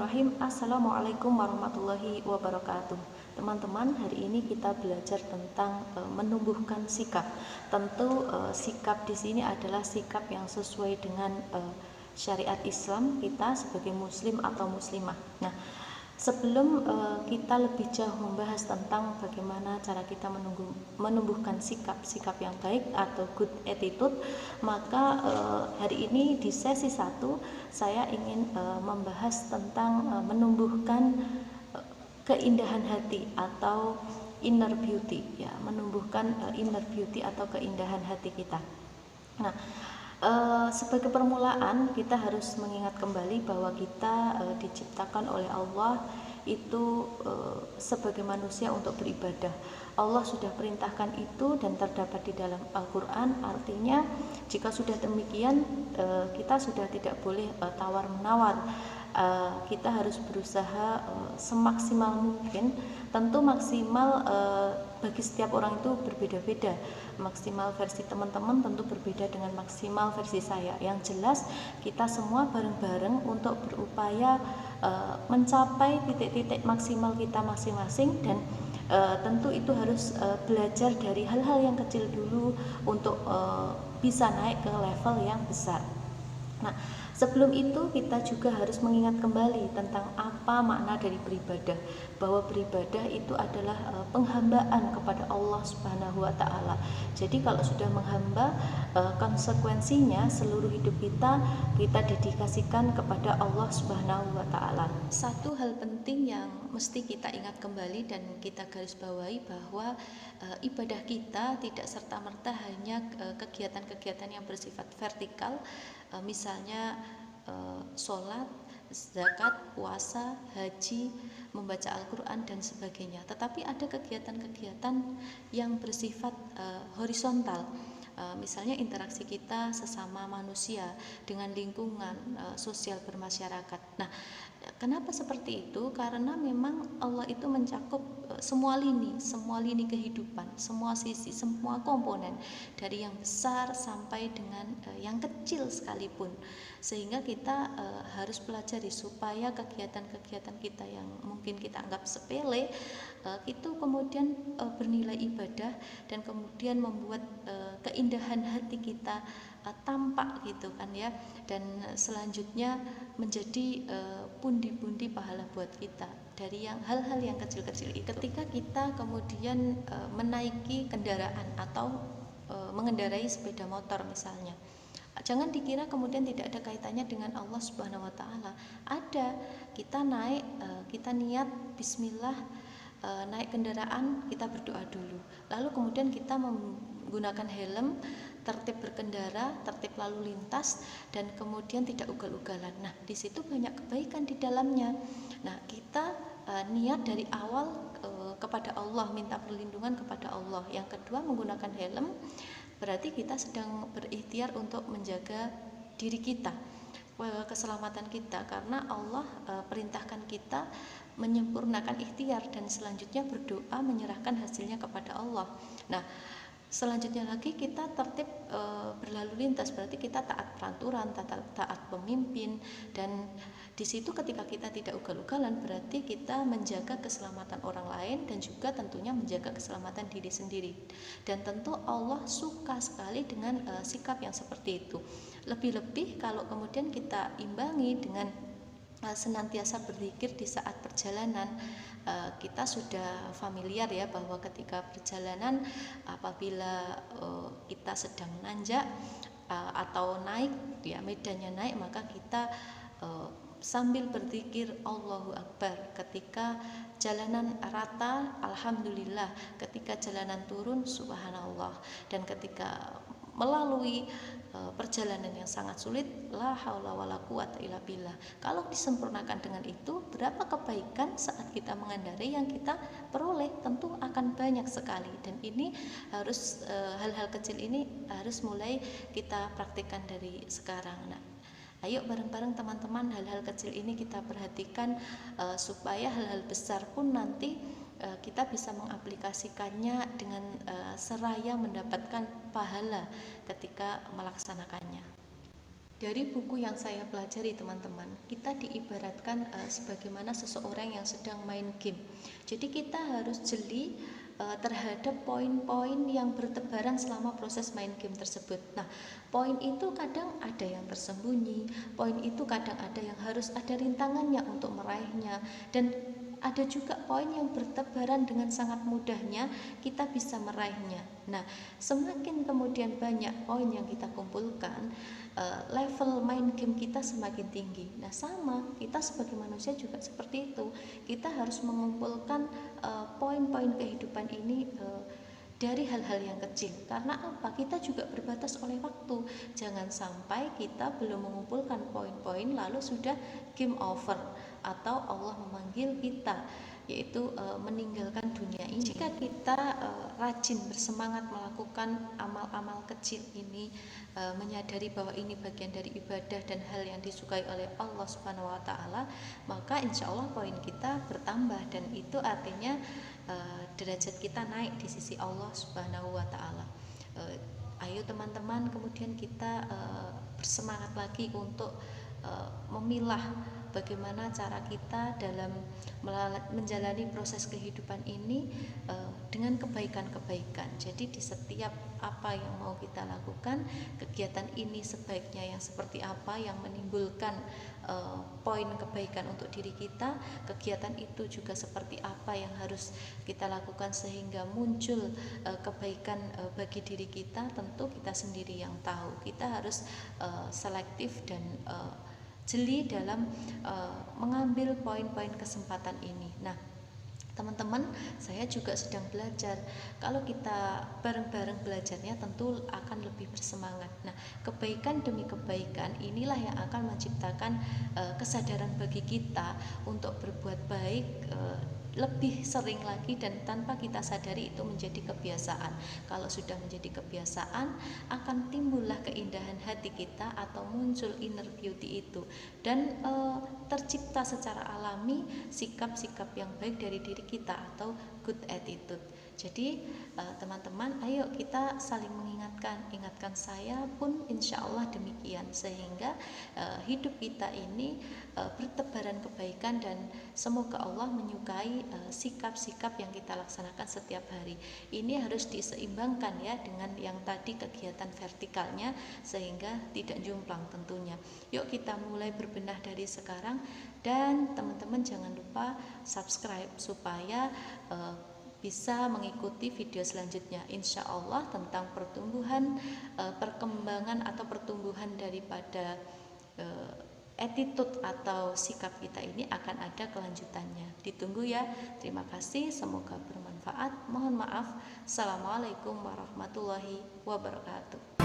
Bismillahirrahmanirrahim. Assalamualaikum warahmatullahi wabarakatuh. Teman-teman, hari ini kita belajar tentang menumbuhkan sikap. Tentu sikap di sini adalah sikap yang sesuai dengan syariat Islam kita sebagai muslim atau muslimah. Nah, sebelum kita lebih jauh membahas tentang bagaimana cara kita menumbuhkan sikap yang baik atau good attitude, maka hari ini di sesi 1 saya ingin membahas tentang menumbuhkan keindahan hati atau inner beauty, ya, menumbuhkan inner beauty atau keindahan hati kita. Nah, sebagai permulaan kita harus mengingat kembali bahwa kita diciptakan oleh Allah itu sebagai manusia untuk beribadah. Allah sudah perintahkan itu dan terdapat di dalam Al-Quran. Artinya jika sudah demikian kita sudah tidak boleh tawar menawar. Kita harus berusaha semaksimal mungkin. Tentu maksimal bagi setiap orang itu berbeda-beda. Maksimal versi teman-teman tentu berbeda dengan maksimal versi saya. Yang jelas kita semua bareng-bareng untuk berupaya mencapai titik-titik maksimal kita masing-masing, dan tentu itu harus belajar dari hal-hal yang kecil dulu untuk bisa naik ke level yang besar. Nah, sebelum itu kita juga harus mengingat kembali tentang apa makna dari beribadah, bahwa beribadah itu adalah penghambaan kepada Allah Subhanahu wa taala. Jadi kalau sudah menghamba, konsekuensinya seluruh hidup kita dedikasikan kepada Allah Subhanahu wa taala. Satu hal penting yang mesti kita ingat kembali dan kita garis bawahi bahwa ibadah kita tidak serta-merta hanya kegiatan-kegiatan yang bersifat vertikal, misalnya sholat, zakat, puasa, haji, membaca Al-Quran dan sebagainya. Tetapi ada kegiatan-kegiatan yang bersifat horizontal, misalnya interaksi kita sesama manusia dengan lingkungan sosial bermasyarakat. Nah, kenapa seperti itu? Karena memang Allah itu mencakup semua lini kehidupan, semua sisi, semua komponen, dari yang besar sampai dengan yang kecil sekalipun. Sehingga kita harus pelajari supaya kegiatan-kegiatan kita yang mungkin kita anggap sepele itu kemudian bernilai ibadah dan kemudian membuat keindahan hati kita tampak gitu kan ya, dan selanjutnya menjadi pundi-pundi pahala buat kita dari yang hal-hal yang kecil-kecil itu. Ketika kita kemudian menaiki kendaraan atau mengendarai sepeda motor misalnya, jangan dikira kemudian tidak ada kaitannya dengan Allah Subhanahu wa taala. Ada, kita naik, kita niat bismillah, naik kendaraan, kita berdoa dulu. Lalu kemudian kita menggunakan helm, tertib berkendara, tertib lalu lintas, dan kemudian tidak ugal-ugalan. Nah, di situ banyak kebaikan di dalamnya. Nah, kita niat dari awal kepada Allah, minta perlindungan kepada Allah. Yang kedua, menggunakan helm, berarti kita sedang berikhtiar untuk menjaga diri kita, keselamatan kita, karena Allah perintahkan kita menyempurnakan ikhtiar dan selanjutnya berdoa menyerahkan hasilnya kepada Allah. Nah, selanjutnya lagi kita tertib berlalu lintas, berarti kita taat peraturan, taat pemimpin, dan di situ ketika kita tidak ugal-ugalan berarti kita menjaga keselamatan orang lain dan juga tentunya menjaga keselamatan diri sendiri. Dan tentu Allah suka sekali dengan sikap yang seperti itu. Lebih-lebih kalau kemudian kita imbangi dengan senantiasa berzikir di saat perjalanan. Kita sudah familiar ya bahwa ketika perjalanan apabila kita sedang nanjak atau naik, ya medannya naik, maka kita sambil berzikir Allahu Akbar. Ketika jalanan rata, alhamdulillah. Ketika jalanan turun, subhanallah. Dan ketika melalui perjalanan yang sangat sulit, la haula wala quwata illa billah. Kalau disempurnakan dengan itu, berapa kebaikan saat kita mengendarai yang kita peroleh, tentu akan banyak sekali. Dan ini harus hal-hal kecil ini harus mulai kita praktikkan dari sekarang. Nah, ayo bareng-bareng teman-teman hal-hal kecil ini kita perhatikan supaya hal-hal besar pun nanti kita bisa mengaplikasikannya dengan seraya mendapatkan pahala ketika melaksanakannya. Dari buku yang saya pelajari teman-teman, kita diibaratkan sebagaimana seseorang yang sedang main game. Jadi kita harus jeli terhadap poin-poin yang bertebaran selama proses main game tersebut. Nah, poin itu kadang ada yang tersembunyi, poin itu kadang ada yang harus ada rintangannya untuk meraihnya, dan ada juga poin yang bertebaran dengan sangat mudahnya kita bisa meraihnya. Nah, semakin kemudian banyak poin yang kita kumpulkan, level main game kita semakin tinggi. Nah, sama kita sebagai manusia juga seperti itu. Kita harus mengumpulkan poin-poin kehidupan ini dari hal-hal yang kecil. Karena apa? Kita juga berbatas oleh waktu. Jangan sampai kita belum mengumpulkan poin-poin lalu sudah game over atau Allah memanggil kita, yaitu meninggalkan dunia ini. Jika kita rajin bersemangat melakukan amal-amal kecil ini, menyadari bahwa ini bagian dari ibadah dan hal yang disukai oleh Allah Subhanahu wa taala, maka insya Allah poin kita bertambah, dan itu artinya derajat kita naik di sisi Allah Subhanahu wa taala. Ayo teman-teman, kemudian kita bersemangat lagi untuk memilah bagaimana cara kita dalam menjalani proses kehidupan ini dengan kebaikan-kebaikan. Jadi di setiap apa yang mau kita lakukan, kegiatan ini sebaiknya yang seperti apa yang menimbulkan poin kebaikan untuk diri kita, kegiatan itu juga seperti apa yang harus kita lakukan sehingga muncul kebaikan bagi diri kita. Tentu kita sendiri yang tahu. Kita harus selektif dan jeli dalam mengambil poin-poin kesempatan ini. Nah, teman-teman, saya juga sedang belajar. Kalau kita bareng-bareng belajarnya tentu akan lebih bersemangat. Nah, kebaikan demi kebaikan inilah yang akan menciptakan kesadaran bagi kita untuk berbuat baik lebih sering lagi, dan tanpa kita sadari itu menjadi kebiasaan. Kalau sudah menjadi kebiasaan, akan timbullah keindahan hati kita atau muncul inner beauty itu, dan tercipta secara alami sikap-sikap yang baik dari diri kita atau good attitude. Jadi teman-teman, ayo kita saling mengingatkan, ingatkan saya pun insya Allah demikian, sehingga hidup kita ini bertebaran kebaikan, dan semoga Allah menyukai sikap-sikap yang kita laksanakan setiap hari. Ini harus diseimbangkan ya dengan yang tadi kegiatan vertikalnya, sehingga tidak jomplang tentunya. Yuk kita mulai berbenah dari sekarang, dan teman-teman jangan lupa subscribe supaya bisa mengikuti video selanjutnya. Insya Allah tentang pertumbuhan, perkembangan atau pertumbuhan daripada attitude atau sikap kita ini akan ada kelanjutannya. Ditunggu ya. Terima kasih, semoga bermanfaat. Mohon maaf. Assalamualaikum warahmatullahi wabarakatuh.